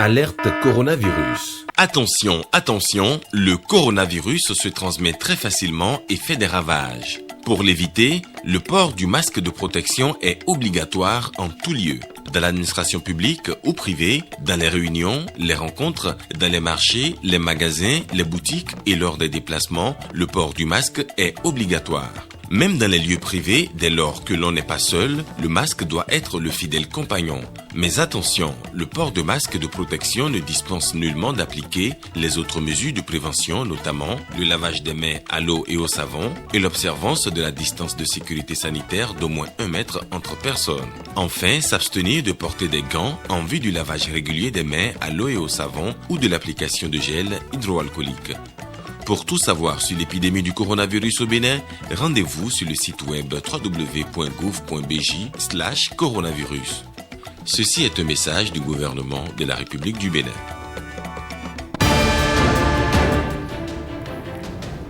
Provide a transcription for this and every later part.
Alerte coronavirus. Attention, attention, le coronavirus se transmet très facilement et fait des ravages. Pour l'éviter, le port du masque de protection est obligatoire en tout lieu. Dans l'administration publique ou privée, dans les réunions, les rencontres, dans les marchés, les magasins, les boutiques et lors des déplacements, le port du masque est obligatoire. Même dans les lieux privés, dès lors que l'on n'est pas seul, le masque doit être le fidèle compagnon. Mais attention, le port de masque de protection ne dispense nullement d'appliquer les autres mesures de prévention, notamment le lavage des mains à l'eau et au savon et l'observance de la distance de sécurité sanitaire d'au moins 1 mètre entre personnes. Enfin, s'abstenir de porter des gants en vue du lavage régulier des mains à l'eau et au savon ou de l'application de gel hydroalcoolique. Pour tout savoir sur l'épidémie du coronavirus au Bénin, rendez-vous sur le site web www.gouv.bj/coronavirus. Ceci est un message du gouvernement de la République du Bénin.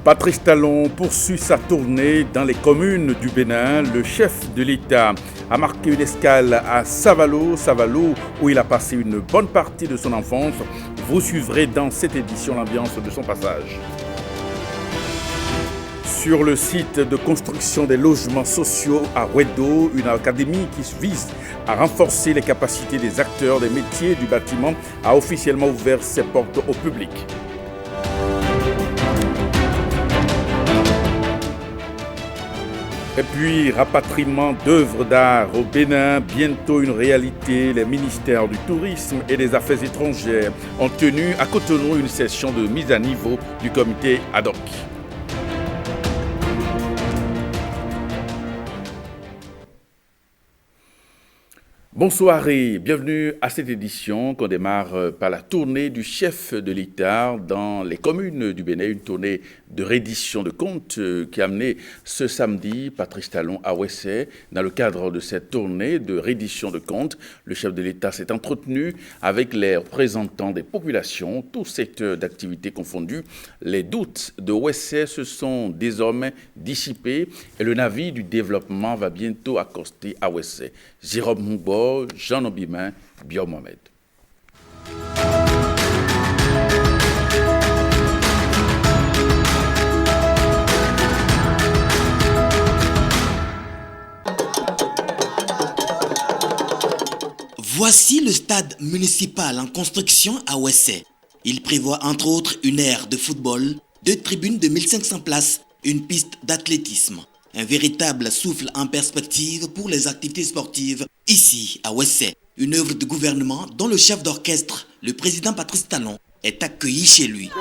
Patrice Talon poursuit sa tournée dans les communes du Bénin. Le chef de l'État a marqué une escale à Savalo, où il a passé une bonne partie de son enfance. Vous suivrez dans cette édition l'ambiance de son passage. Sur le site de construction des logements sociaux à Wedo, une académie qui vise à renforcer les capacités des acteurs des métiers du bâtiment a officiellement ouvert ses portes au public. Et puis, rapatriement d'œuvres d'art au Bénin, bientôt une réalité. Les ministères du Tourisme et des Affaires étrangères ont tenu à Cotonou une session de mise à niveau du comité ad hoc. Bonsoir et bienvenue à cette édition qu'on démarre par la tournée du chef de l'État dans les communes du Bénin, une tournée de reddition de comptes qui a amené ce samedi Patrice Talon à Ouessé. Dans le cadre de cette tournée de reddition de comptes, le chef de l'État s'est entretenu avec les représentants des populations, tous secteurs d'activité confondus. Les doutes de Ouessé se sont désormais dissipés et le navire du développement va bientôt accoster à Ouessé. Jérôme Moubo, Jean Obimin, Bio Mohamed. Voici le stade municipal en construction à Ouessé. Il prévoit entre autres une aire de football, 2 tribunes de 1500 places, une piste d'athlétisme. Un véritable souffle en perspective pour les activités sportives ici à Ouessé. Une œuvre de gouvernement dont le chef d'orchestre, le président Patrice Talon, est accueilli chez lui.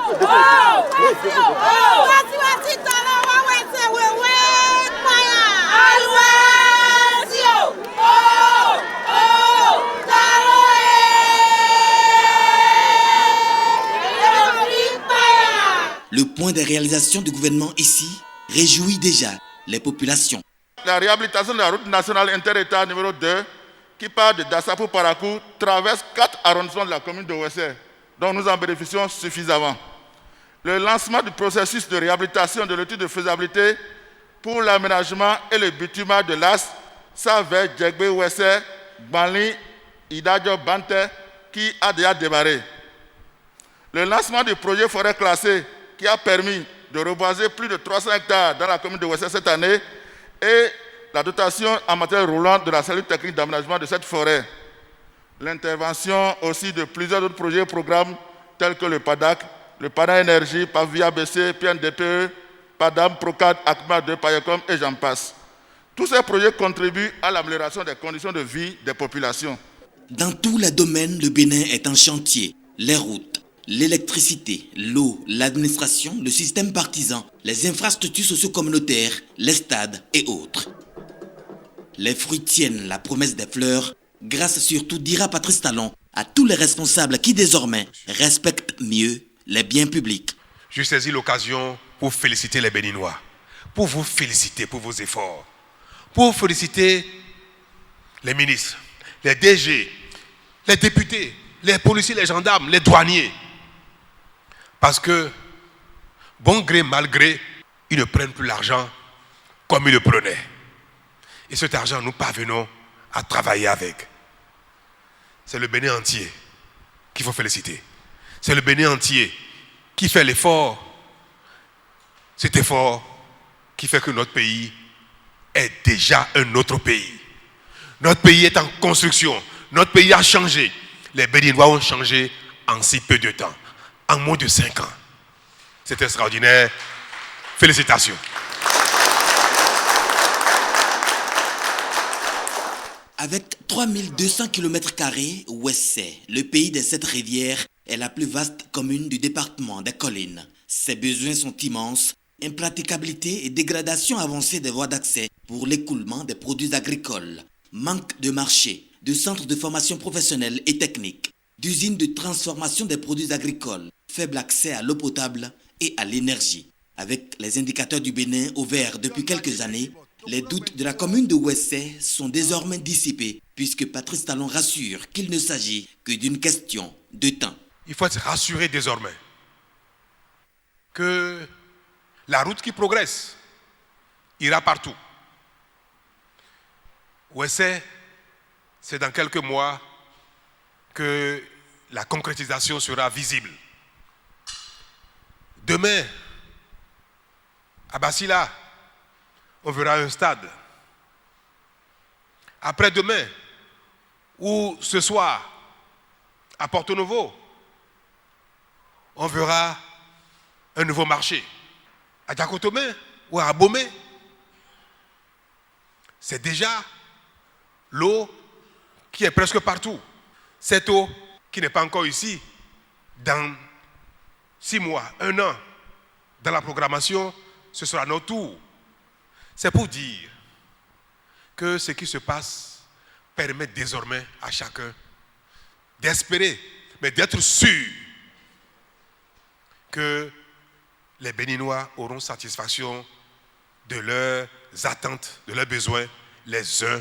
Le point de réalisation du gouvernement ici réjouit déjà les populations. La réhabilitation de la route nationale inter-État numéro 2, qui part de Dassa pour Parakou, traverse 4 arrondissements de la commune de Ouessé, dont nous en bénéficions suffisamment. Le lancement du processus de réhabilitation de l'étude de faisabilité pour l'aménagement et le bitumage de l'As, Save, Djegbe, Ouessé, Banli, Idadjo, Bante, qui a déjà démarré. Le lancement du projet forêt classée, qui a permis de reboiser plus de 300 hectares dans la commune de Ouessé cette année, et la dotation en matériel roulant de la cellule technique d'aménagement de cette forêt. L'intervention aussi de plusieurs autres projets et programmes tels que le PADAC, le PADA Énergie, Pavia BC, PNDPE, PADAM, Procad, ACMA 2, Payecom et j'en passe. Tous ces projets contribuent à l'amélioration des conditions de vie des populations. Dans tous les domaines, le Bénin est en chantier. Les routes, l'électricité, l'eau, l'administration, le système partisan, les infrastructures socio-communautaires, les stades et autres. Les fruits tiennent la promesse des fleurs, grâce surtout, dira Patrice Talon, à tous les responsables qui désormais respectent mieux les biens publics. Je saisis l'occasion pour féliciter les Béninois, pour vous féliciter pour vos efforts, pour féliciter les ministres, les DG, les députés, les policiers, les gendarmes, les douaniers. Parce que, bon gré, mal gré, ils ne prennent plus l'argent comme ils le prenaient. Et cet argent, nous parvenons à travailler avec. C'est le Bénin entier qu'il faut féliciter. C'est le Bénin entier qui fait l'effort. Cet effort qui fait que notre pays est déjà un autre pays. Notre pays est en construction. Notre pays a changé. Les Béninois ont changé en si peu de temps, en moins de 5 ans. C'est extraordinaire. Félicitations. Avec 3200 km², Ouessé, le pays des 7 rivières, est la plus vaste commune du département des Collines. Ses besoins sont immenses, impraticabilité et dégradation avancée des voies d'accès pour l'écoulement des produits agricoles, manque de marché, de centres de formation professionnelle et technique, d'usines de transformation des produits agricoles, faible accès à l'eau potable et à l'énergie. Avec les indicateurs du Bénin au vert depuis quelques années, les doutes de la commune de Ouessé sont désormais dissipés puisque Patrice Talon rassure qu'il ne s'agit que d'une question de temps. Il faut être rassuré désormais que la route qui progresse ira partout. Ouessé, c'est dans quelques mois que la concrétisation sera visible. Demain, à Basila, on verra un stade. Après-demain, ou ce soir, à Porto Novo, on verra un nouveau marché. À Diakotomé ou à Abomey, c'est déjà l'eau qui est presque partout. Cette eau qui n'est pas encore ici, dans 6 mois, 1 an, dans la programmation, ce sera notre tour. C'est pour dire que ce qui se passe permet désormais à chacun d'espérer, mais d'être sûr que les Béninois auront satisfaction de leurs attentes, de leurs besoins, les uns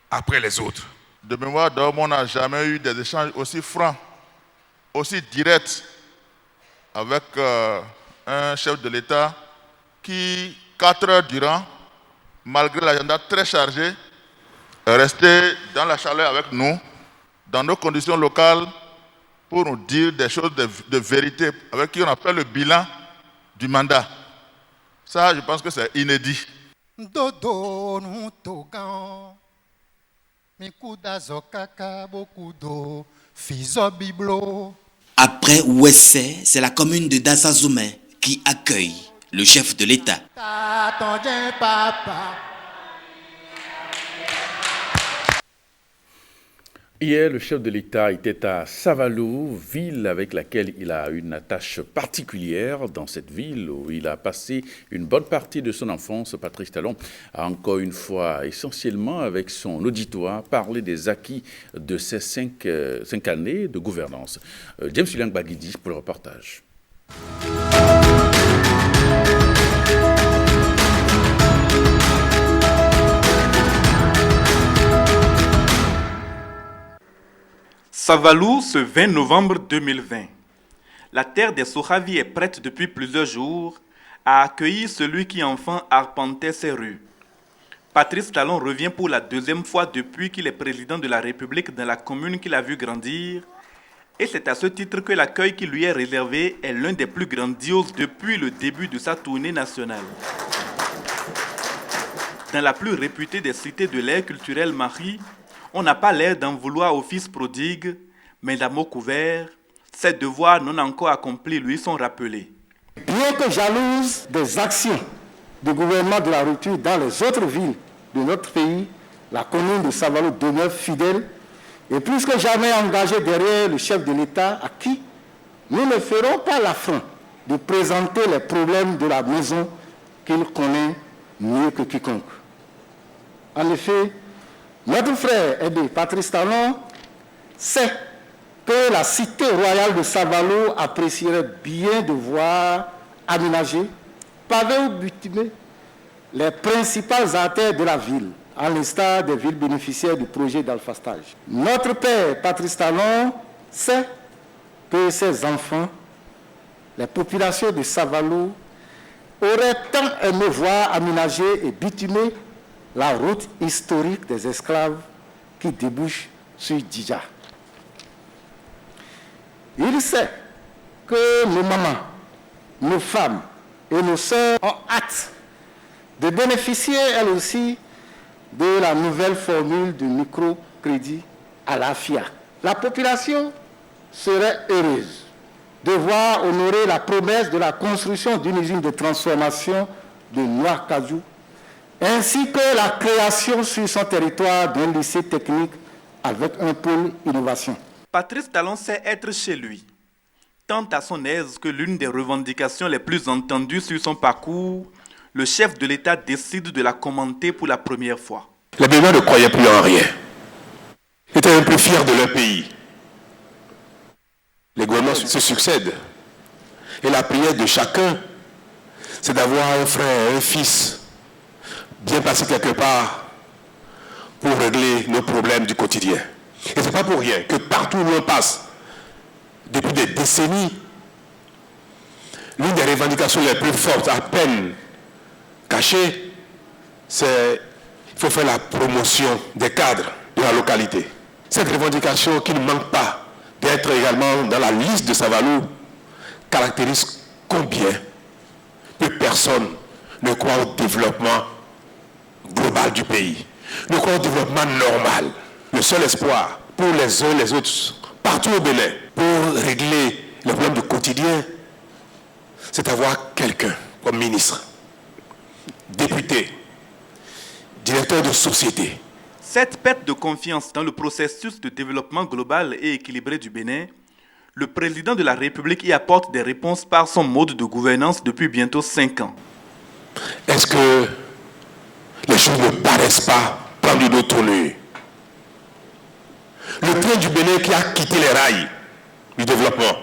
après les autres. De mémoire d'homme, on n'a jamais eu des échanges aussi francs, aussi directs avec un chef de l'État qui, 4 heures durant, malgré l'agenda très chargé, est resté dans la chaleur avec nous, dans nos conditions locales, pour nous dire des choses de vérité, avec qui on a fait le bilan du mandat. Ça, je pense que c'est inédit. Après Ouessé, c'est la commune de Dassazoumé qui accueille le chef de l'État. Hier, le chef de l'État était à Savalou, ville avec laquelle il a une attache particulière. Dans cette ville où il a passé une bonne partie de son enfance, Patrice Talon a encore une fois, essentiellement avec son auditoire, parlé des acquis de ces 5 années de gouvernance. James Liang Bagidi pour le reportage. Savalou, ce 20 novembre 2020. La terre des Sohavi est prête depuis plusieurs jours à accueillir celui qui enfant arpentait ses rues. Patrice Talon revient pour la 2e fois depuis qu'il est président de la République dans la commune qu'il a vu grandir. Et c'est à ce titre que l'accueil qui lui est réservé est l'un des plus grandioses depuis le début de sa tournée nationale. Dans la plus réputée des cités de l'ère culturelle Marie, on n'a pas l'air d'en vouloir au fils prodigue, mais à mots couverts, ses devoirs non encore accomplis lui sont rappelés. Bien que jalouse des actions du gouvernement de la rupture dans les autres villes de notre pays, la commune de Savalou demeure fidèle et plus que jamais engagée derrière le chef de l'État à qui nous ne ferons pas l'affront de présenter les problèmes de la maison qu'il connaît mieux que quiconque. En effet, notre frère aîné, Patrice Talon, sait que la cité royale de Savalou apprécierait bien de voir aménager, pavés ou bitumés, les principales artères de la ville, à l'instar des villes bénéficiaires du projet d'alphastage. Notre père, Patrice Talon, sait que ses enfants, les populations de Savalou, auraient tant aimé voir aménager et bitumer la route historique des esclaves qui débouche sur Djidja. Il sait que nos mamans, nos femmes et nos sœurs ont hâte de bénéficier, elles aussi, de la nouvelle formule de microcrédit à la FIA. La population serait heureuse de voir honorer la promesse de la construction d'une usine de transformation de noix cajou, ainsi que la création sur son territoire d'un lycée technique avec un pôle innovation. Patrice Talon sait être chez lui, tant à son aise que l'une des revendications les plus entendues sur son parcours, le chef de l'État décide de la commenter pour la première fois. Les Béninois ne croyaient plus en rien. Ils étaient un peu fiers de leur pays. Les gouvernements se succèdent. Et la prière de chacun, c'est d'avoir un frère, un fils, bien placé quelque part pour régler nos problèmes du quotidien. Et ce n'est pas pour rien que partout où on passe, depuis des décennies, l'une des revendications les plus fortes, à peine cachées, c'est qu'il faut faire la promotion des cadres de la localité. Cette revendication qui ne manque pas d'être également dans la liste de Savalou caractérise combien que personne ne croit au développement global du pays, ne croit au développement normal. Le seul espoir pour les uns et les autres, partout au Bénin, pour régler les problèmes du quotidien, c'est d'avoir quelqu'un comme ministre, député, directeur de société. Cette perte de confiance dans le processus de développement global et équilibré du Bénin, le président de la République y apporte des réponses par son mode de gouvernance depuis bientôt 5 ans. Est-ce que les choses ne paraissent pas prendre une autre tournure? Le train du Bénin qui a quitté les rails du développement,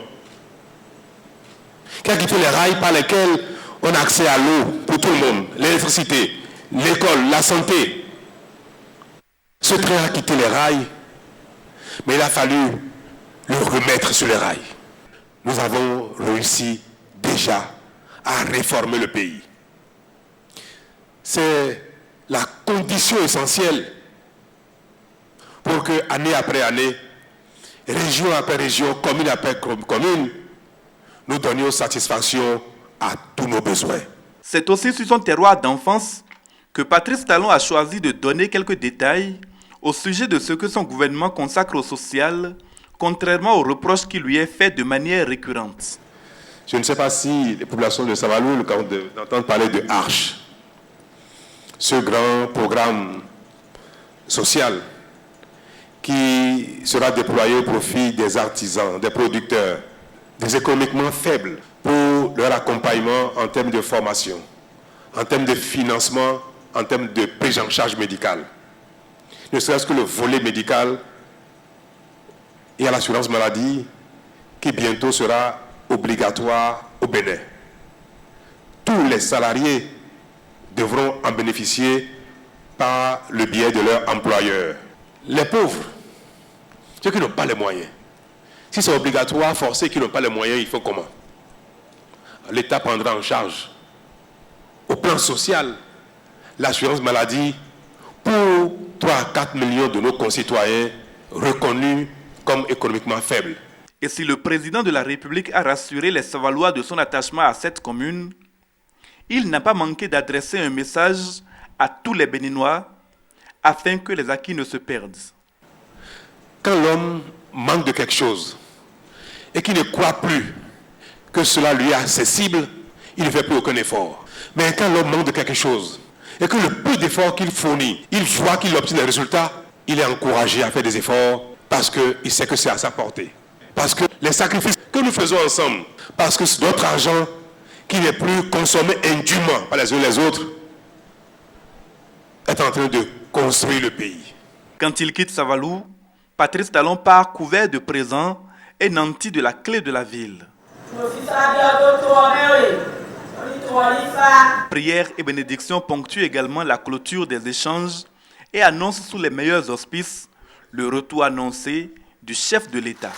qui a quitté les rails par lesquels on a accès à l'eau pour tout le monde, l'électricité, l'école, la santé. Ce train a quitté les rails, mais il a fallu le remettre sur les rails. Nous avons réussi déjà à réformer le pays. C'est la condition essentielle pour que, année après année, région après région, commune après commune, nous donnions satisfaction à tous nos besoins. C'est aussi sur son terroir d'enfance que Patrice Talon a choisi de donner quelques détails au sujet de ce que son gouvernement consacre au social, contrairement aux reproches qui lui est fait de manière récurrente. Je ne sais pas si les populations de Savalou entendent parler de Arche, ce grand programme social qui sera déployé au profit des artisans, des producteurs, des économiquement faibles, pour leur accompagnement en termes de formation, en termes de financement, en termes de prise en charge médicale. Ne serait-ce que le volet médical et à l'assurance maladie qui bientôt sera obligatoire au Bénin. Tous les salariés devront en bénéficier par le biais de leur employeur. Les pauvres, ceux qui n'ont pas les moyens, si c'est obligatoire, forcé, qui n'ont pas les moyens, il faut comment? L'État prendra en charge, au plan social, l'assurance maladie pour 3 à 4 millions de nos concitoyens reconnus comme économiquement faibles. Et si le président de la République a rassuré les Savalois de son attachement à cette commune, il n'a pas manqué d'adresser un message à tous les Béninois afin que les acquis ne se perdent. Quand l'homme manque de quelque chose et qu'il ne croit plus que cela lui est accessible, il ne fait plus aucun effort. Mais quand l'homme manque de quelque chose et que le peu d'efforts qu'il fournit, il voit qu'il obtient des résultats, il est encouragé à faire des efforts parce qu'il sait que c'est à sa portée. Parce que les sacrifices que nous faisons ensemble, parce que c'est notre argent qui n'est plus consommé indûment par les uns et les autres, est en train de construire le pays. Quand il quitte Savalou, Patrice Talon part couvert de présents et nanti de la clé de la ville. Prières et bénédictions ponctuent également la clôture des échanges et annoncent sous les meilleurs auspices le retour annoncé du chef de l'État.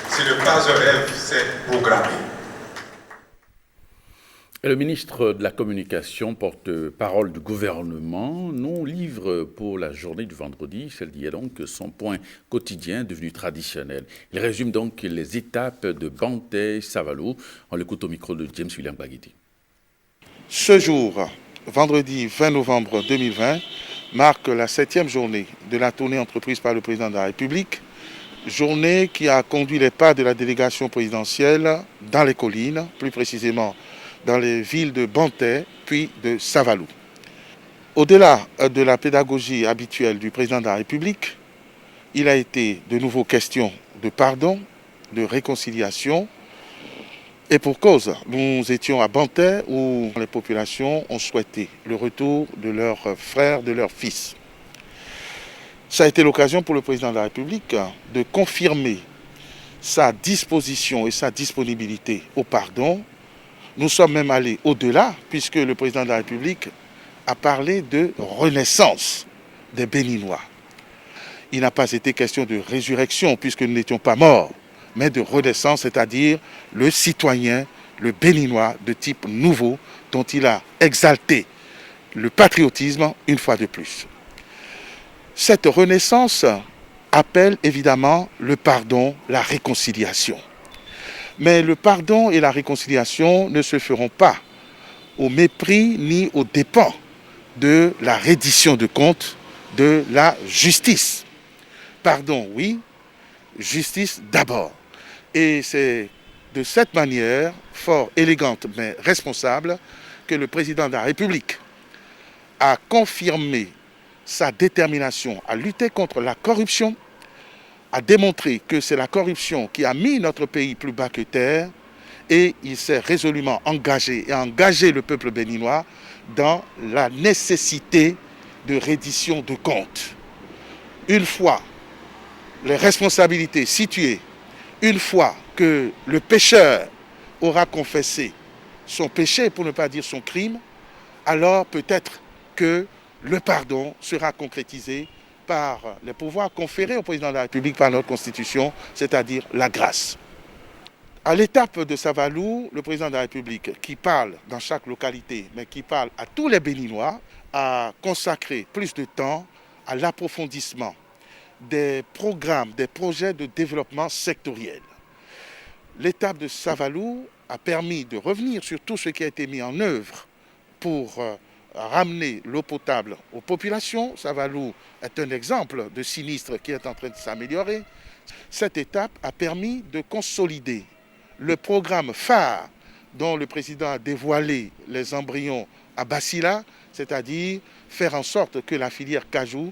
Ce n'est pas un rêve, c'est programmé. Et le ministre de la Communication, porte-parole du gouvernement, nous livre pour la journée du vendredi, celle d'hier donc, son point quotidien devenu traditionnel. Il résume donc les étapes de Banté-Savalou. On l'écoute au micro de James William Baguiti. Ce jour, vendredi 20 novembre 2020, marque la 7e journée de la tournée entreprise par le président de la République, journée qui a conduit les pas de la délégation présidentielle dans les collines, plus précisément dans les villes de Banté puis de Savalou. Au-delà de la pédagogie habituelle du président de la République, il a été de nouveau question de pardon, de réconciliation, et pour cause, nous étions à Banté où les populations ont souhaité le retour de leurs frères, de leurs fils. Ça a été l'occasion pour le président de la République de confirmer sa disposition et sa disponibilité au pardon. Nous sommes même allés au-delà, puisque le président de la République a parlé de renaissance des Béninois. Il n'a pas été question de résurrection, puisque nous n'étions pas morts, mais de renaissance, c'est-à-dire le citoyen, le Béninois de type nouveau, dont il a exalté le patriotisme une fois de plus. Cette renaissance appelle évidemment le pardon, la réconciliation. Mais le pardon et la réconciliation ne se feront pas au mépris ni aux dépens de la reddition de comptes, de la justice. Pardon, oui, justice d'abord. Et c'est de cette manière, fort élégante mais responsable, que le président de la République a confirmé sa détermination à lutter contre la corruption, a démontré que c'est la corruption qui a mis notre pays plus bas que terre, et il s'est résolument engagé et a engagé le peuple béninois dans la nécessité de reddition de comptes. Une fois les responsabilités situées, une fois que le pécheur aura confessé son péché, pour ne pas dire son crime, alors peut-être que le pardon sera concrétisé par les pouvoirs conférés au président de la République par notre Constitution, c'est-à-dire la grâce. À l'étape de Savalou, le président de la République, qui parle dans chaque localité, mais qui parle à tous les Béninois, a consacré plus de temps à l'approfondissement des programmes, des projets de développement sectoriel. L'étape de Savalou a permis de revenir sur tout ce qui a été mis en œuvre pour ramener l'eau potable aux populations. Savalou est un exemple de sinistre qui est en train de s'améliorer. Cette étape a permis de consolider le programme phare dont le président a dévoilé les embryons à Bassila, c'est-à-dire faire en sorte que la filière cajou,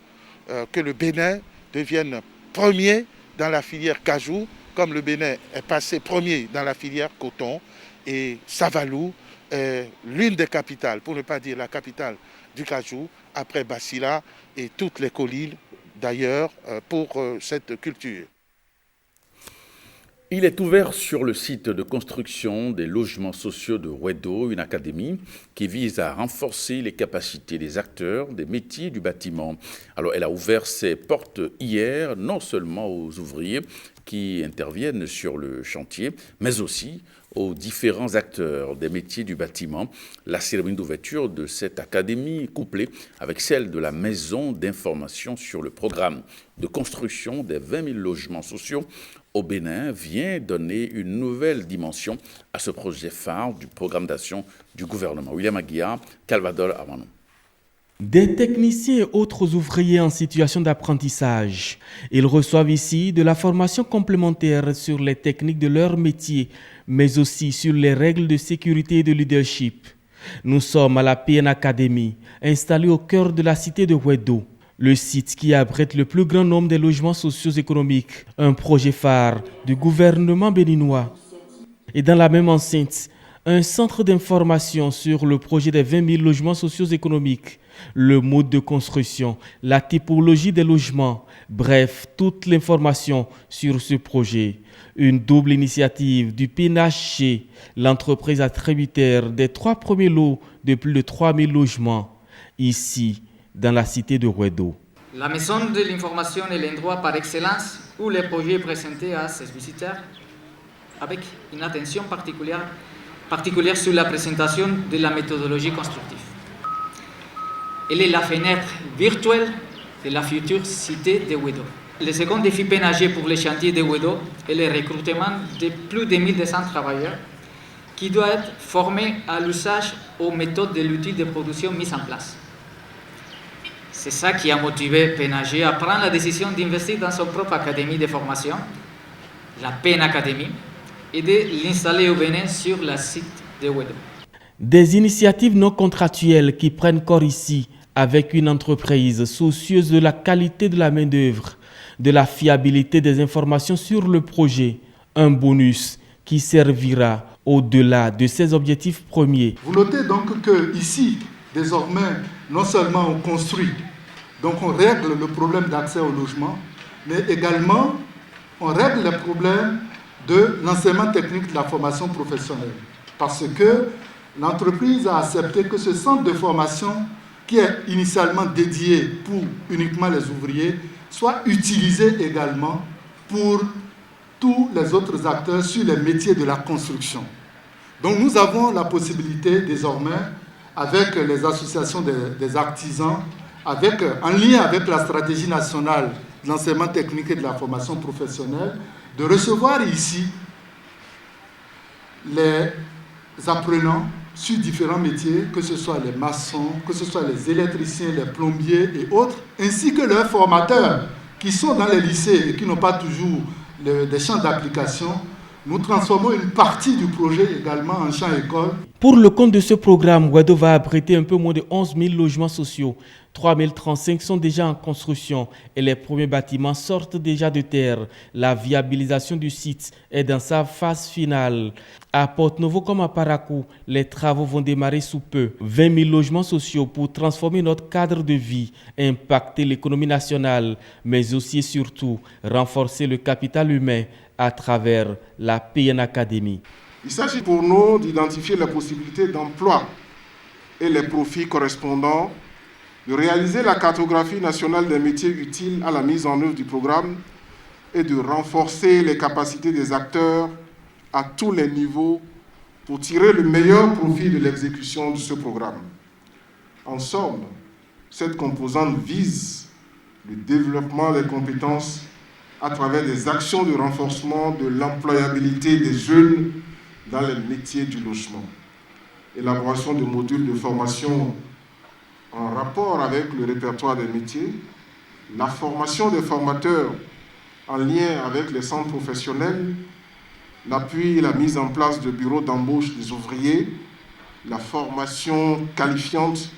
que le Bénin devienne premier dans la filière cajou, comme le Bénin est passé premier dans la filière coton, et Savalou est l'une des capitales, pour ne pas dire la capitale du cajou, après Bassila et toutes les collines d'ailleurs pour cette culture. Il est ouvert sur le site de construction des logements sociaux de Wedo, une académie qui vise à renforcer les capacités des acteurs des métiers du bâtiment. Alors, elle a ouvert ses portes hier, non seulement aux ouvriers qui interviennent sur le chantier, mais aussi aux différents acteurs des métiers du bâtiment. La cérémonie d'ouverture de cette académie, couplée avec celle de la maison d'information sur le programme de construction des 20 000 logements sociaux au Bénin, vient donner une nouvelle dimension à ce projet phare du programme d'action du gouvernement. William Aguiar, Calvador Armano. Des techniciens et autres ouvriers en situation d'apprentissage. Ils reçoivent ici de la formation complémentaire sur les techniques de leur métier, mais aussi sur les règles de sécurité et de leadership. Nous sommes à la PN Academy, installée au cœur de la cité de Wedo, le site qui abrite le plus grand nombre de logements socio-économiques, un projet phare du gouvernement béninois. Et dans la même enceinte, un centre d'information sur le projet des 20 000 logements socio-économiques, le mode de construction, la typologie des logements, bref, toute l'information sur ce projet. Une double initiative du PNHC, l'entreprise attributaire des 3 premiers lots de plus de 3 000 logements, ici, dans la cité de Wedo. La maison de l'information est l'endroit par excellence où le projet est présenté à ses visiteurs avec une attention particulière particulière sur la présentation de la méthodologie constructive. Elle est la fenêtre virtuelle de la future cité de Ouedo. Le second défi PNAG pour les chantiers de Ouedo est le recrutement de plus de 1200 travailleurs qui doivent être formés à l'usage aux méthodes de l'outil de production mis en place. C'est ça qui a motivé PNAG à prendre la décision d'investir dans son propre académie de formation, la PEN Academy, et de l'installer au Bénin sur le site de Ouedo. Des initiatives non contractuelles qui prennent corps ici avec une entreprise soucieuse de la qualité de la main-d'œuvre, de la fiabilité des informations sur le projet, un bonus qui servira au-delà de ses objectifs premiers. Vous notez donc que ici, désormais, non seulement on construit, donc on règle le problème d'accès au logement, mais également on règle le problème de l'enseignement technique de la formation professionnelle. Parce que l'entreprise a accepté que ce centre de formation, qui est initialement dédié pour uniquement les ouvriers, soit utilisé également pour tous les autres acteurs sur les métiers de la construction. Donc nous avons la possibilité désormais, avec les associations des artisans, en lien avec la stratégie nationale de l'enseignement technique et de la formation professionnelle, de recevoir ici les apprenants sur différents métiers, que ce soit les maçons, que ce soit les électriciens, les plombiers et autres, ainsi que leurs formateurs qui sont dans les lycées et qui n'ont pas toujours des champs d'application. Nous transformons une partie du projet également en champ école. Pour le compte de ce programme, Ouedo va abriter un peu moins de 11 000 logements sociaux. 3 035 sont déjà en construction et les premiers bâtiments sortent déjà de terre. La viabilisation du site est dans sa phase finale. À Porte-Novo comme à Parakou, les travaux vont démarrer sous peu. 20 000 logements sociaux pour transformer notre cadre de vie, impacter l'économie nationale, mais aussi et surtout renforcer le capital humain à travers la PN Academy. Il s'agit pour nous d'identifier les possibilités d'emploi et les profits correspondants, de réaliser la cartographie nationale des métiers utiles à la mise en œuvre du programme et de renforcer les capacités des acteurs à tous les niveaux pour tirer le meilleur profit de l'exécution de ce programme. En somme, cette composante vise le développement des compétences à travers des actions de renforcement de l'employabilité des jeunes dans les métiers du logement. Élaboration de modules de formation en rapport avec le répertoire des métiers, la formation des formateurs en lien avec les centres professionnels, l'appui et la mise en place de bureaux d'embauche des ouvriers, la formation qualifiante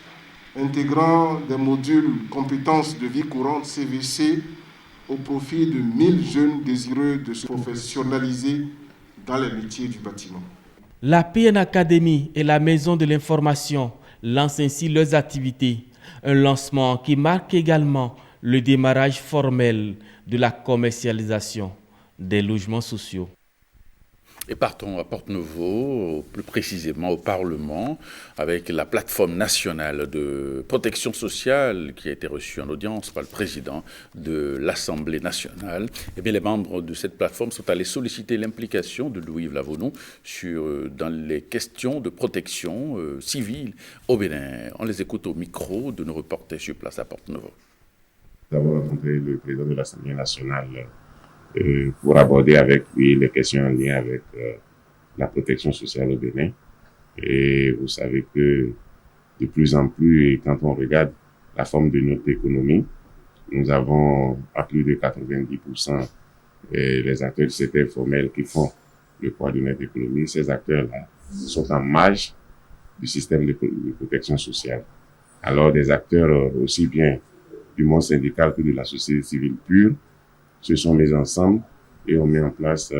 intégrant des modules compétences de vie courante CVC au profit de 1000 jeunes désireux de se professionnaliser dans les métiers du bâtiment. La PN Academy et la Maison de l'Information lancent ainsi leurs activités. Un lancement qui marque également le démarrage formel de la commercialisation des logements sociaux. Et partons à Porte-Novo, plus précisément au Parlement, avec la plateforme nationale de protection sociale qui a été reçue en audience par le président de l'Assemblée nationale. Eh bien, les membres de cette plateforme sont allés solliciter l'implication de Louis-Yves Lavonnon dans les questions de protection civile au Bénin. On les écoute au micro de nos reporters sur place à Porte-Novo. Nous avons rencontré le président de l'Assemblée nationale pour aborder avec lui les questions en lien avec la protection sociale au Bénin. Et vous savez que de plus en plus, et quand on regarde la forme de notre économie, nous avons à plus de 90% les acteurs du secteur informel qui font le poids de notre économie. Ces acteurs-là sont en marge du système de protection sociale. Alors des acteurs aussi bien du monde syndical que de la société civile pure se sont mis ensemble et ont mis en place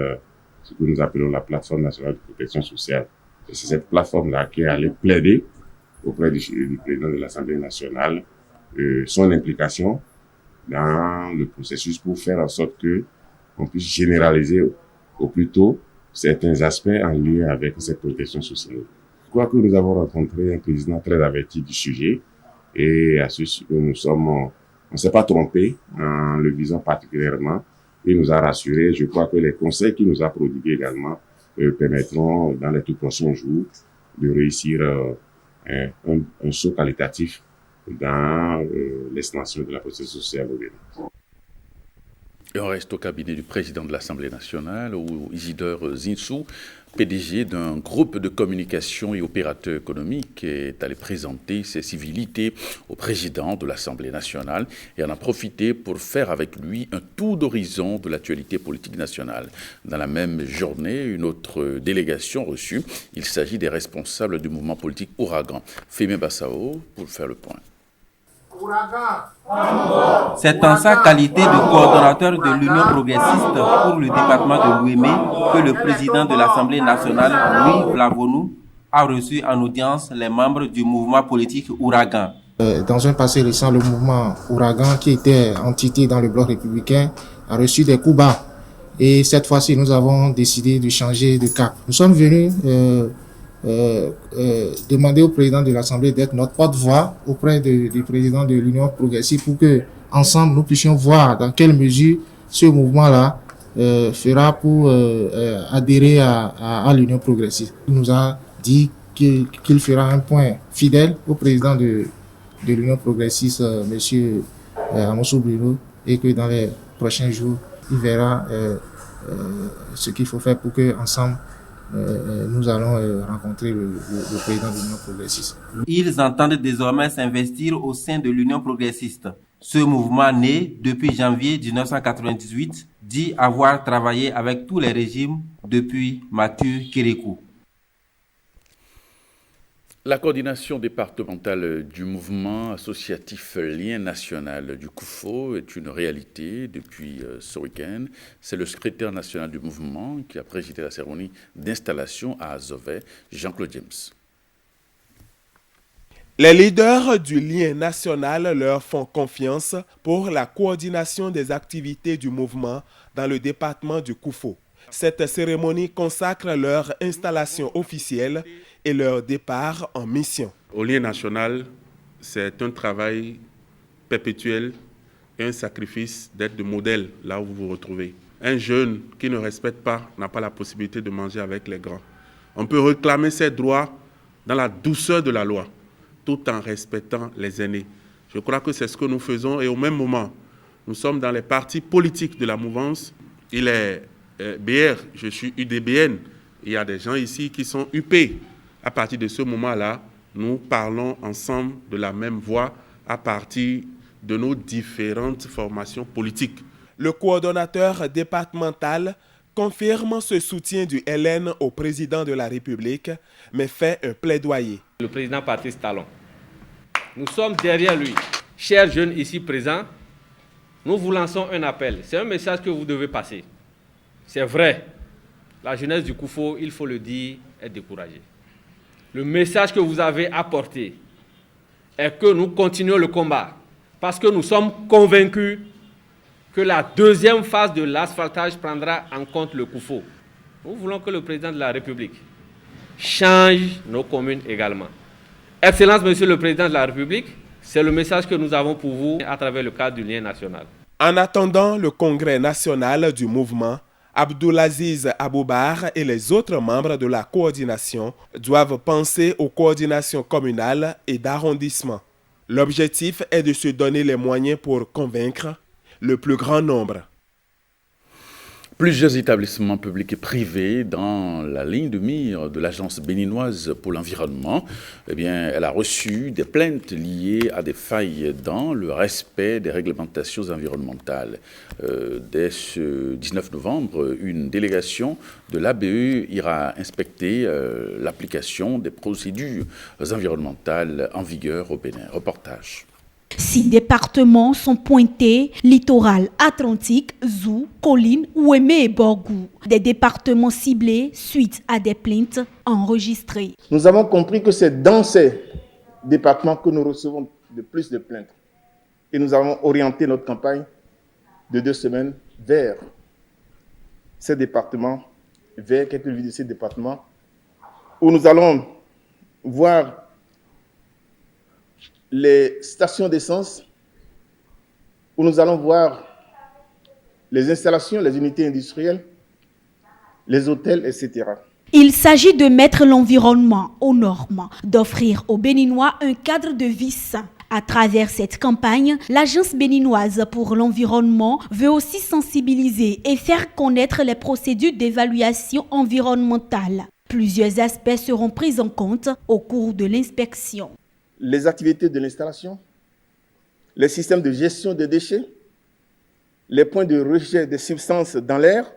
ce que nous appelons la plateforme nationale de protection sociale. Et c'est cette plateforme-là qui est allée plaider auprès du président de l'Assemblée nationale son implication dans le processus pour faire en sorte que on puisse généraliser au plus tôt certains aspects en lien avec cette protection sociale. Je crois que nous avons rencontré un président très averti du sujet et à ce sujet, on ne s'est pas trompé en le visant particulièrement. Il nous a rassurés. Je crois que les conseils qu'il nous a prodigués également permettront dans les tout prochains jours de réussir un saut qualitatif dans l'extension de la protection sociale au Bénin. Et on reste au cabinet du président de l'Assemblée nationale, où Isidore Zinsou, PDG d'un groupe de communication et opérateur économique, est allé présenter ses civilités au président de l'Assemblée nationale et en a profité pour faire avec lui un tour d'horizon de l'actualité politique nationale. Dans la même journée, une autre délégation reçue, il s'agit des responsables du mouvement politique Ouragan. Fémé Bassao pour faire le point. C'est en sa qualité de coordonnateur de l'Union progressiste pour le département de l'Ouémé que le président de l'Assemblée nationale, Louis Vlavonou, a reçu en audience les membres du mouvement politique Ouragan. Dans un passé récent, le mouvement Ouragan, qui était entité dans le bloc républicain, a reçu des coups bas. Et cette fois-ci, nous avons décidé de changer de cap. Nous sommes venus demander au président de l'Assemblée d'être notre porte-voix auprès du président de l'Union progressiste pour que ensemble nous puissions voir dans quelle mesure ce mouvement-là fera pour adhérer à l'Union progressiste. Il nous a dit qu'il fera un point fidèle au président de l'Union progressiste, monsieur Amosou Bruno, et que dans les prochains jours, il verra ce qu'il faut faire pour que ensemble nous allons rencontrer le président de l'Union progressiste. Ils entendent désormais s'investir au sein de l'Union progressiste. Ce mouvement né depuis janvier 1998 dit avoir travaillé avec tous les régimes depuis Mathieu Kérékou. La coordination départementale du mouvement associatif Lien National du COUFO est une réalité depuis ce week-end. C'est le secrétaire national du mouvement qui a présidé la cérémonie d'installation à Azové, Jean-Claude James. Les leaders du Lien National leur font confiance pour la coordination des activités du mouvement dans le département du COUFO. Cette cérémonie consacre leur installation officielle et leur départ en mission. Au Lien National, c'est un travail perpétuel et un sacrifice d'être de modèle là où vous vous retrouvez. Un jeune qui ne respecte pas n'a pas la possibilité de manger avec les grands. On peut réclamer ses droits dans la douceur de la loi, tout en respectant les aînés. Je crois que c'est ce que nous faisons et au même moment, nous sommes dans les partis politiques de la mouvance. Il est BR, je suis UDBN. Il y a des gens ici qui sont UP. À partir de ce moment-là, nous parlons ensemble de la même voix à partir de nos différentes formations politiques. Le coordonnateur départemental confirme ce soutien du LN au président de la République, mais fait un plaidoyer. Le président Patrice Talon, nous sommes derrière lui. Chers jeunes ici présents, nous vous lançons un appel. C'est un message que vous devez passer. C'est vrai, la jeunesse du COUFO, il faut le dire, est découragée. Le message que vous avez apporté est que nous continuons le combat parce que nous sommes convaincus que la deuxième phase de l'asphaltage prendra en compte le COUFO. Nous voulons que le président de la République change nos communes également. Excellence, Monsieur le Président de la République, c'est le message que nous avons pour vous à travers le cadre du Lien National. En attendant le congrès national du mouvement, Abdoulaziz Aboubar et les autres membres de la coordination doivent penser aux coordinations communales et d'arrondissement. L'objectif est de se donner les moyens pour convaincre le plus grand nombre. Plusieurs établissements publics et privés dans la ligne de mire de l'Agence béninoise pour l'environnement, elle a reçu des plaintes liées à des failles dans le respect des réglementations environnementales. Dès ce 19 novembre, une délégation de l'ABE ira inspecter l'application des procédures environnementales en vigueur au Bénin. Reportage. 6 départements sont pointés, littoral atlantique, Zou, Colline, Ouémé et Borgou. Des départements ciblés suite à des plaintes enregistrées. Nous avons compris que c'est dans ces départements que nous recevons de plus de plaintes. Et nous avons orienté notre campagne de 2 semaines vers ces départements, vers quelques-unes de ces départements, où nous allons voir les stations d'essence, où nous allons voir les installations, les unités industrielles, les hôtels, etc. Il s'agit de mettre l'environnement aux normes, d'offrir aux Béninois un cadre de vie sain. À travers cette campagne, l'Agence béninoise pour l'environnement veut aussi sensibiliser et faire connaître les procédures d'évaluation environnementale. Plusieurs aspects seront pris en compte au cours de l'inspection. Les activités de l'installation, les systèmes de gestion des déchets, les points de rejet des substances dans l'air,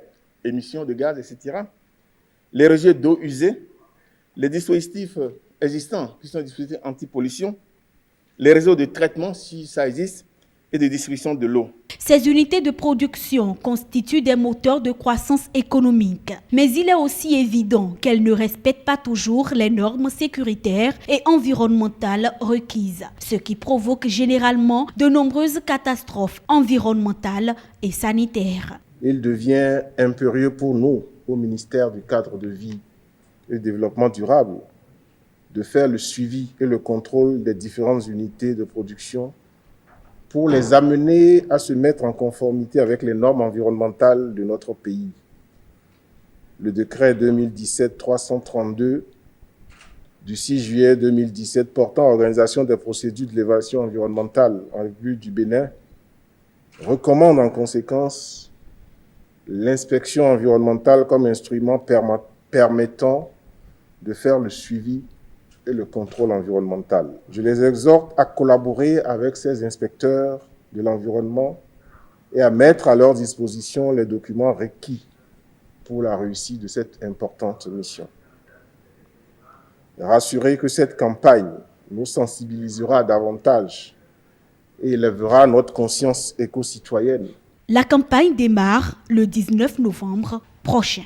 émissions de gaz, etc., les rejets d'eau usée, les dispositifs existants qui sont des dispositifs anti-pollution, les réseaux de traitement, si ça existe, et de distribution de l'eau. Ces unités de production constituent des moteurs de croissance économique. Mais il est aussi évident qu'elles ne respectent pas toujours les normes sécuritaires et environnementales requises, ce qui provoque généralement de nombreuses catastrophes environnementales et sanitaires. Il devient impérieux pour nous, au ministère du Cadre de vie et du Développement durable, de faire le suivi et le contrôle des différentes unités de production pour les amener à se mettre en conformité avec les normes environnementales de notre pays. Le décret 2017-332 du 6 juillet 2017 portant organisation des procédures de l'évaluation environnementale en République du Bénin recommande en conséquence l'inspection environnementale comme instrument permettant de faire le suivi et le contrôle environnemental. Je les exhorte à collaborer avec ces inspecteurs de l'environnement et à mettre à leur disposition les documents requis pour la réussite de cette importante mission. Rassurez que cette campagne nous sensibilisera davantage et élèvera notre conscience éco-citoyenne. La campagne démarre le 19 novembre prochain.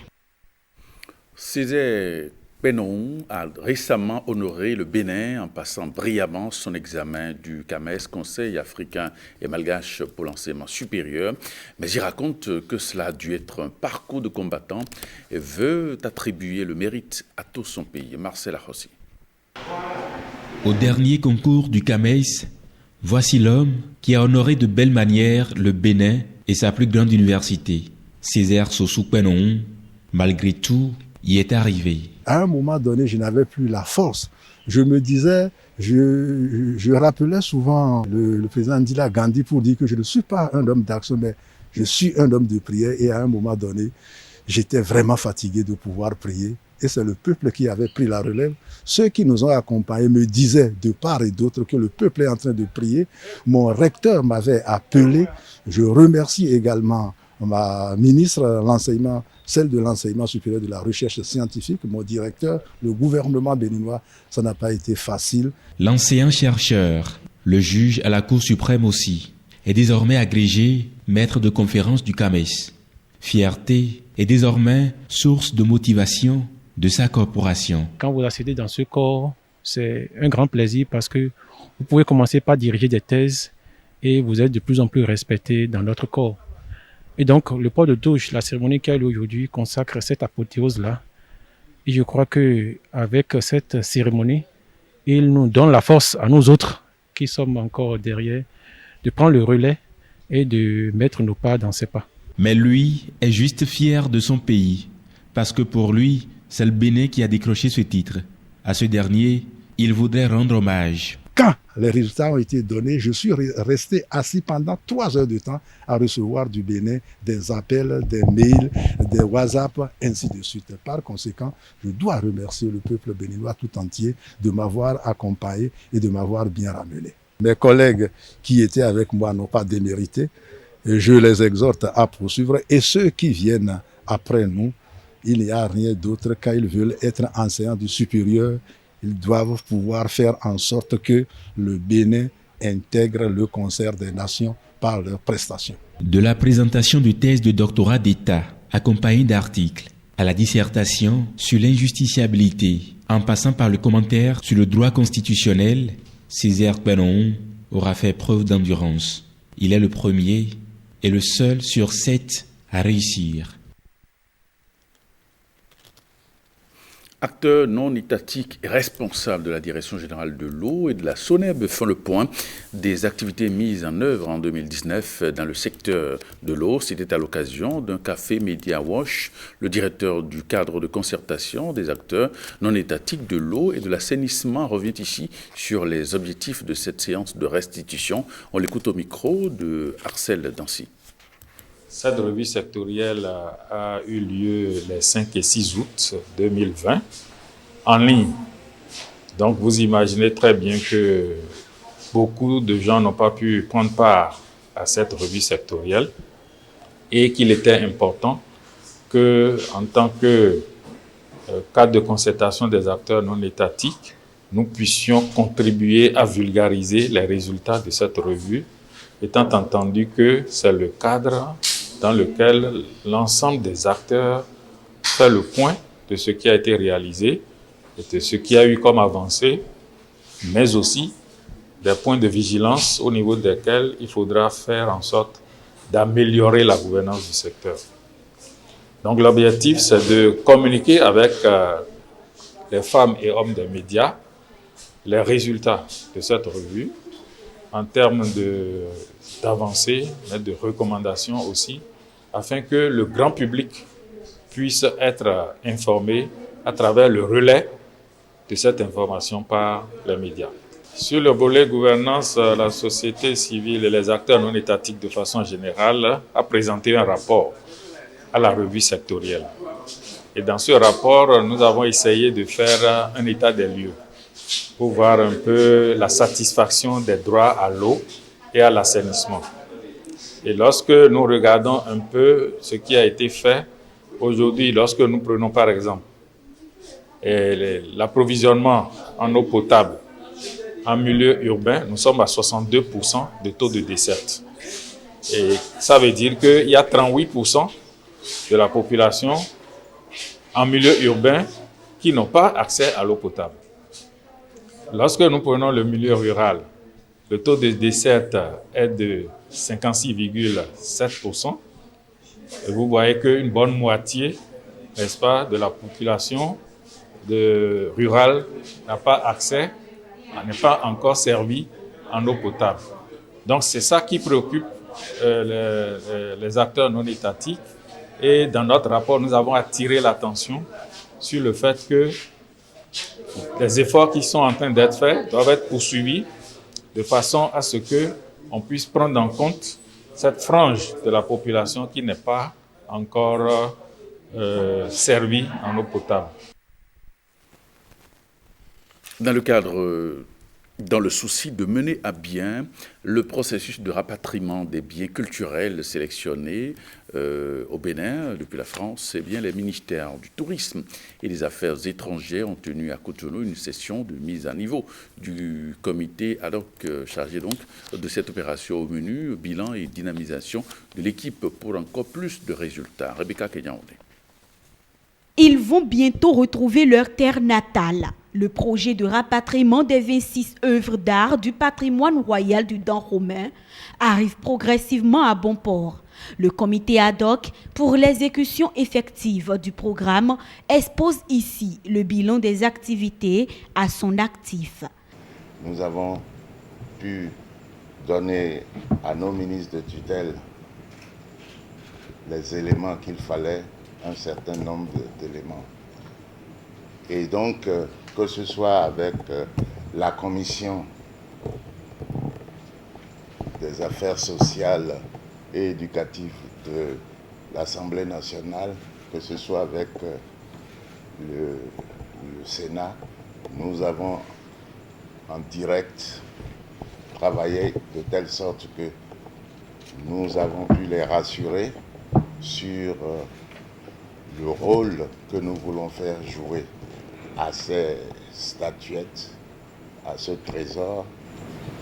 Césaire Penon a récemment honoré le Bénin en passant brillamment son examen du CAMES, Conseil africain et malgache pour l'enseignement supérieur. Mais il raconte que cela a dû être un parcours de combattant et veut attribuer le mérite à tout son pays. Marcel Ahossi. Au dernier concours du CAMES, voici l'homme qui a honoré de belle manière le Bénin et sa plus grande université. Césaire Sossou Penon, malgré tout, y est arrivé. À un moment donné, je n'avais plus la force. Je me disais, je rappelais souvent le président Indira Gandhi pour dire que je ne suis pas un homme d'action, mais je suis un homme de prière. Et à un moment donné, j'étais vraiment fatigué de pouvoir prier. Et c'est le peuple qui avait pris la relève. Ceux qui nous ont accompagnés me disaient de part et d'autre que le peuple est en train de prier. Mon recteur m'avait appelé. Je remercie également ma ministre de l'enseignement, celle de l'enseignement supérieur de la recherche scientifique, mon directeur, le gouvernement béninois. Ça n'a pas été facile. L'enseignant-chercheur, le juge à la Cour suprême aussi, est désormais agrégé maître de conférence du CAMES. Fierté est désormais source de motivation de sa corporation. Quand vous accédez dans ce corps, c'est un grand plaisir parce que vous pouvez commencer par diriger des thèses et vous êtes de plus en plus respecté dans notre corps. Et donc, le port de douche, la cérémonie qui a lieu aujourd'hui, consacre cette apothéose-là. Et je crois qu'avec cette cérémonie, il nous donne la force à nous autres, qui sommes encore derrière, de prendre le relais et de mettre nos pas dans ses pas. Mais lui est juste fier de son pays, parce que pour lui, c'est le Bénin qui a décroché ce titre. À ce dernier, il voudrait rendre hommage. Quand les résultats ont été donnés, je suis resté assis pendant 3 heures de temps à recevoir du Bénin des appels, des mails, des WhatsApp, ainsi de suite. Par conséquent, je dois remercier le peuple béninois tout entier de m'avoir accompagné et de m'avoir bien ramené. Mes collègues qui étaient avec moi n'ont pas démérité. Je les exhorte à poursuivre. Et ceux qui viennent après nous, il n'y a rien d'autre quand ils veulent être enseignants du supérieur. Ils doivent pouvoir faire en sorte que le Bénin intègre le concert des nations par leurs prestations. De la présentation de thèse de doctorat d'État, accompagnée d'articles, à la dissertation sur l'injusticiabilité, en passant par le commentaire sur le droit constitutionnel, Césaire Penon aura fait preuve d'endurance. Il est le premier et le seul sur 7 à réussir. Acteurs non étatiques et responsables de la Direction générale de l'eau et de la SONEB font le point des activités mises en œuvre en 2019 dans le secteur de l'eau. C'était à l'occasion d'un café Media Wash. Le directeur du cadre de concertation des acteurs non étatiques de l'eau et de l'assainissement revient ici sur les objectifs de cette séance de restitution. On l'écoute au micro de Arcel Dancy. Cette revue sectorielle a eu lieu les 5 et 6 août 2020 en ligne. Donc vous imaginez très bien que beaucoup de gens n'ont pas pu prendre part à cette revue sectorielle et qu'il était important que, en tant que cadre de concertation des acteurs non étatiques, nous puissions contribuer à vulgariser les résultats de cette revue, étant entendu que c'est le cadre dans lequel l'ensemble des acteurs fait le point de ce qui a été réalisé et de ce qui a eu comme avancée, mais aussi des points de vigilance au niveau desquels il faudra faire en sorte d'améliorer la gouvernance du secteur. Donc l'objectif, c'est de communiquer avec les femmes et hommes des médias les résultats de cette revue en termes d'avancées, mais de recommandations aussi, afin que le grand public puisse être informé à travers le relais de cette information par les médias. Sur le volet gouvernance, la société civile et les acteurs non étatiques de façon générale a présenté un rapport à la revue sectorielle. Et dans ce rapport, nous avons essayé de faire un état des lieux pour voir un peu la satisfaction des droits à l'eau et à l'assainissement. Et lorsque nous regardons un peu ce qui a été fait aujourd'hui, lorsque nous prenons par exemple l'approvisionnement en eau potable en milieu urbain, nous sommes à 62% de taux de desserte. Et ça veut dire qu'il y a 38% de la population en milieu urbain qui n'ont pas accès à l'eau potable. Lorsque nous prenons le milieu rural, le taux de desserte est de 56,7%. Et vous voyez qu'une bonne moitié, n'est-ce pas, de la population rurale n'a pas accès, n'est pas encore servie en eau potable. Donc c'est ça qui préoccupe les acteurs non étatiques. Et dans notre rapport, nous avons attiré l'attention sur le fait que les efforts qui sont en train d'être faits doivent être poursuivis de façon à ce qu'on puisse prendre en compte cette frange de la population qui n'est pas encore servie en eau potable. Dans le souci de mener à bien le processus de rapatriement des biens culturels sélectionnés au Bénin depuis la France, eh bien, les ministères du Tourisme et des Affaires étrangères ont tenu à Cotonou une session de mise à niveau du comité ad hoc chargé donc de cette opération au menu, bilan et dynamisation de l'équipe pour encore plus de résultats. Rebecca Kenyaonde. Ils vont bientôt retrouver leur terre natale. Le projet de rapatriement des 26 œuvres d'art du patrimoine royal du Dan romain arrive progressivement à bon port. Le comité ad hoc pour l'exécution effective du programme expose ici le bilan des activités à son actif. Nous avons pu donner à nos ministres de tutelle les éléments qu'il fallait, un certain nombre d'éléments. Et donc, que ce soit avec la commission des affaires sociales et éducatives de l'Assemblée nationale, que ce soit avec le Sénat, nous avons en direct travaillé de telle sorte que nous avons pu les rassurer sur le rôle que nous voulons faire jouer à ces statuettes, à ce trésor,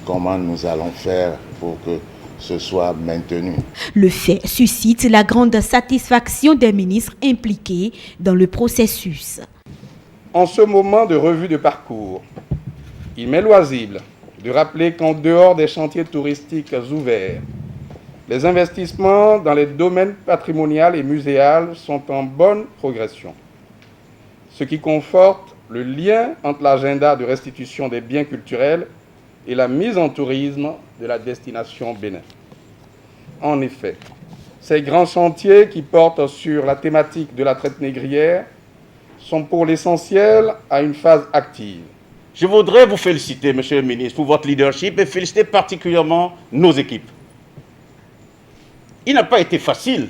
comment nous allons faire pour que ce soit maintenu. Le fait suscite la grande satisfaction des ministres impliqués dans le processus. En ce moment de revue de parcours, il m'est loisible de rappeler qu'en dehors des chantiers touristiques ouverts, les investissements dans les domaines patrimonial et muséal sont en bonne progression. ce qui conforte le lien entre l'agenda de restitution des biens culturels et la mise en tourisme de la destination Bénin. En effet, ces grands chantiers qui portent sur la thématique de la traite négrière sont pour l'essentiel à une phase active. Je voudrais vous féliciter, Monsieur le ministre, pour votre leadership et féliciter particulièrement nos équipes. Il n'a pas été facile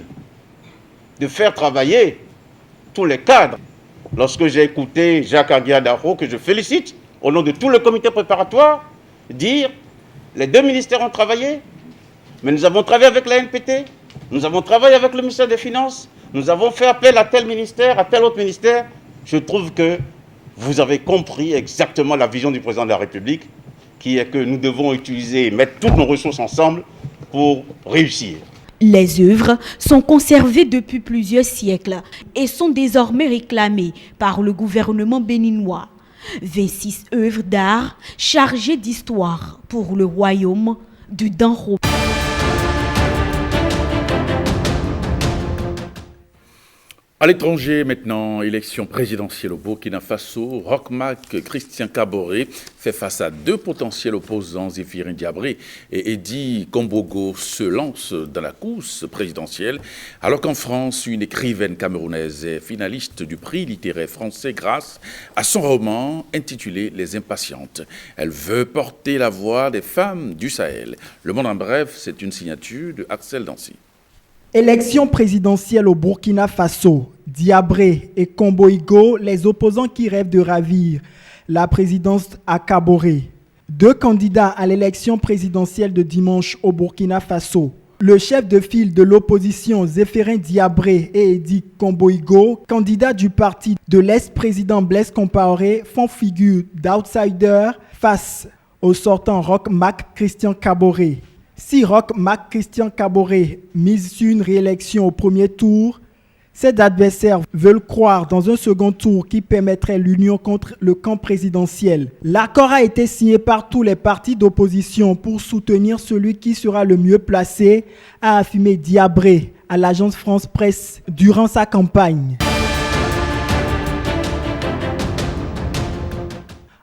de faire travailler tous les cadres. Lorsque j'ai écouté Jacques Aguiar-Daro, que je félicite, au nom de tout le comité préparatoire, dire les deux ministères ont travaillé, mais nous avons travaillé avec la NPT, nous avons travaillé avec le ministère des Finances, nous avons fait appel à tel ministère, à tel autre ministère. Je trouve que vous avez compris exactement la vision du président de la République, qui est que nous devons utiliser et mettre toutes nos ressources ensemble pour réussir. Les œuvres sont conservées depuis plusieurs siècles et sont désormais réclamées par le gouvernement béninois. 26 œuvres d'art chargées d'histoire pour le royaume du Danro. À l'étranger maintenant, élection présidentielle au Burkina Faso, Roch-Marc Christian Kaboré fait face à deux potentiels opposants, Zéphirin Diabré et Eddy Kombogo, se lancent dans la course présidentielle, alors qu'en France, une écrivaine camerounaise est finaliste du prix littéraire français grâce à son roman intitulé Les Impatientes. Elle veut porter la voix des femmes du Sahel. Le Monde en bref, c'est une signature de Axel Dancy. Élection présidentielle au Burkina Faso, Diabré et Komboigo, les opposants qui rêvent de ravir la présidence à Kaboré. Deux candidats à l'élection présidentielle de dimanche au Burkina Faso. Le chef de file de l'opposition, Zéphirin Diabré et Eddy Komboigo, candidat du parti de l'ex-président Blaise Compaoré, font figure d'outsider face au sortant Roch-Marc Christian Kaboré. Si Roch-Marc Christian Kaboré mise sur une réélection au premier tour, ses adversaires veulent croire dans un second tour qui permettrait l'union contre le camp présidentiel. L'accord a été signé par tous les partis d'opposition pour soutenir celui qui sera le mieux placé, a affirmé Diabré à l'agence France Presse durant sa campagne.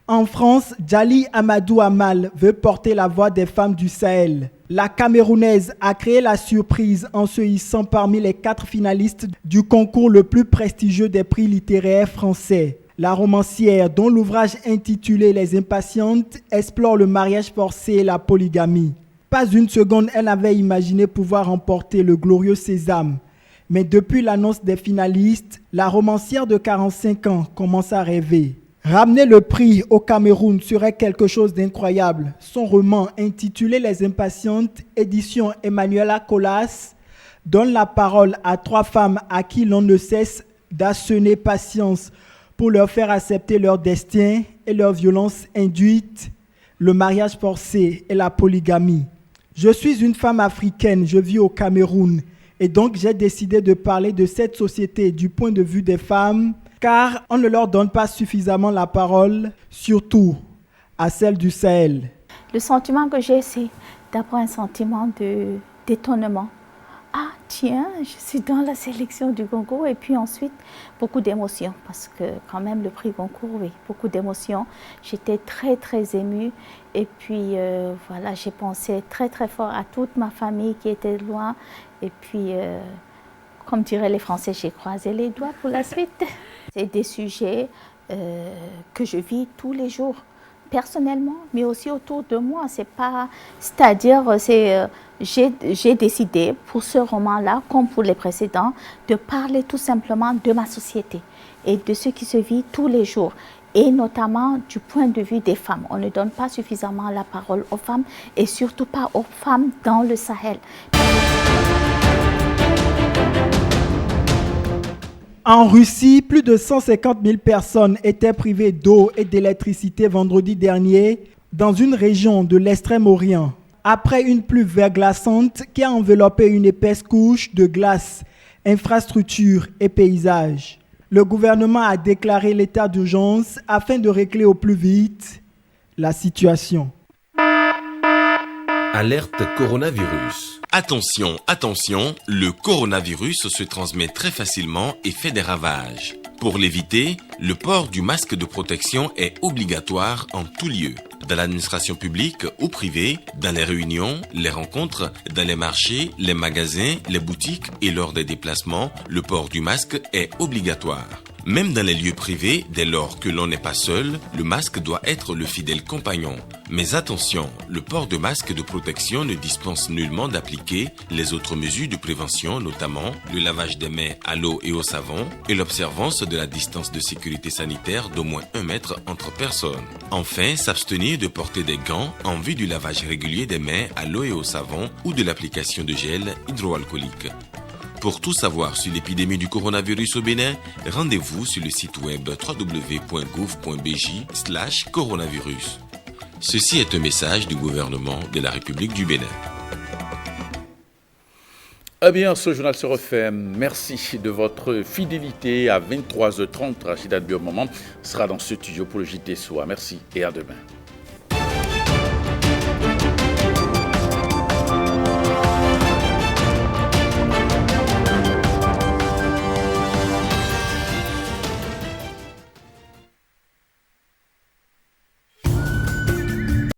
En France, Djali Amadou Amal veut porter la voix des femmes du Sahel. La Camerounaise a créé la surprise en se hissant parmi les 4 finalistes du concours le plus prestigieux des prix littéraires français. La romancière, dont l'ouvrage intitulé Les Impatientes, explore le mariage forcé et la polygamie. Pas une seconde, elle avait imaginé pouvoir remporter le glorieux Sésame. Mais depuis l'annonce des finalistes, la romancière de 45 ans commence à rêver. Ramener le prix au Cameroun serait quelque chose d'incroyable. Son roman intitulé Les Impatientes, édition Emmanuela Colas, donne la parole à 3 femmes à qui l'on ne cesse d'asséner patience pour leur faire accepter leur destin et leur violence induite, le mariage forcé et la polygamie. Je suis une femme africaine, je vis au Cameroun et donc j'ai décidé de parler de cette société du point de vue des femmes, car on ne leur donne pas suffisamment la parole, surtout à celle du Sahel. Le sentiment que j'ai, c'est d'abord un sentiment d'étonnement. Ah tiens, je suis dans la sélection du concours, et puis ensuite beaucoup d'émotions, parce que quand même le prix concours, oui, beaucoup d'émotions. J'étais très très émue, et puis voilà, j'ai pensé très très fort à toute ma famille qui était loin, et puis comme diraient les Français, j'ai croisé les doigts pour la suite. C'est des sujets que je vis tous les jours, personnellement, mais aussi autour de moi. J'ai décidé pour ce roman-là, comme pour les précédents, de parler tout simplement de ma société et de ce qui se vit tous les jours, et notamment du point de vue des femmes. On ne donne pas suffisamment la parole aux femmes, et surtout pas aux femmes dans le Sahel. En Russie, plus de 150 000 personnes étaient privées d'eau et d'électricité vendredi dernier dans une région de l'Extrême-Orient, après une pluie verglaçante qui a enveloppé une épaisse couche de glace, infrastructures et paysages. Le gouvernement a déclaré l'état d'urgence afin de régler au plus vite la situation. Alerte coronavirus. Attention, attention, le coronavirus se transmet très facilement et fait des ravages. Pour l'éviter, le port du masque de protection est obligatoire en tout lieu. Dans l'administration publique ou privée, dans les réunions, les rencontres, dans les marchés, les magasins, les boutiques et lors des déplacements, le port du masque est obligatoire. Même dans les lieux privés, dès lors que l'on n'est pas seul, le masque doit être le fidèle compagnon. Mais attention, le port de masque de protection ne dispense nullement d'appliquer les autres mesures de prévention, notamment le lavage des mains à l'eau et au savon et l'observance de la distance de sécurité sanitaire d'au moins 1 mètre entre personnes. Enfin, s'abstenir de porter des gants en vue du lavage régulier des mains à l'eau et au savon ou de l'application de gel hydroalcoolique. Pour tout savoir sur l'épidémie du coronavirus au Bénin, rendez-vous sur le site web www.gouv.bj/coronavirus. Ceci est un message du gouvernement de la République du Bénin. Eh bien, ce journal se refait. Merci de votre fidélité. À 23h30, Rachida Biomomon sera dans ce studio pour le JT Soir. Merci et à demain.